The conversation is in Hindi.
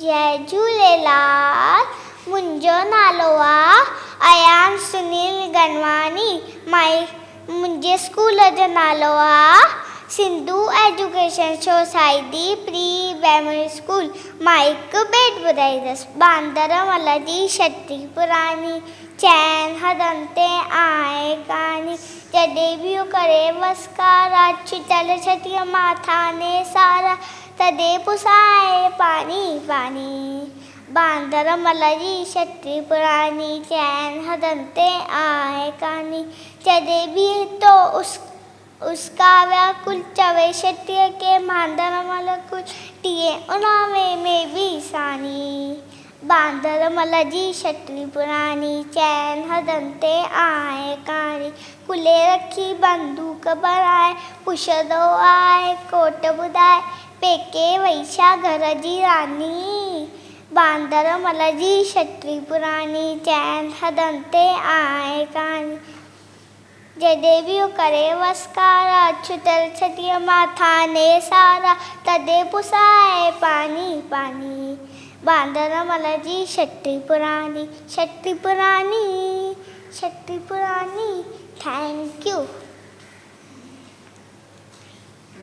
जय झूलेलाल। मुंहिंजो नालो आहे अयान सुनील गनवानी। मुंहिंजे स्कूल जो नालो आहे Sindhu education society pre primary school. मां हिकु बेट ॿुधाईंदसि। बांदरमल जी छटी पुरानी, चैन हदनि ते आहे कानी। जॾहिं बि करे वसकारा, छिटल छटीअ माथा ने सारा, तॾहिं पुसाए पानी पानी। बांदरमल जी छटी पुरानी, चैन हदनि ते आहे कानी। जॾहिं बि तो उसका व्याकुल, चवे छटीअ के बांदरमल कुल, टीए उनावे में बि सानी। बांदरमल जी छटी पुरानी, चैन हदनि ते आहे कानी। कुले रखी बंदूक भराए, पुछंदो आहे कोट ॿुधाए, पेके वई छा घर जी रानी। बांदरमल जी छटी पुरानी, चैन हदनि ते आहे कानी। जॾहिं बि करे वसकारा, छुटल छटीअ माथा ने सारा, तॾहिं पुसाए पानी पानी। बांदरमल जी छटी पुरानी, छटी पुरानी, छटी पुरानी। Thank you.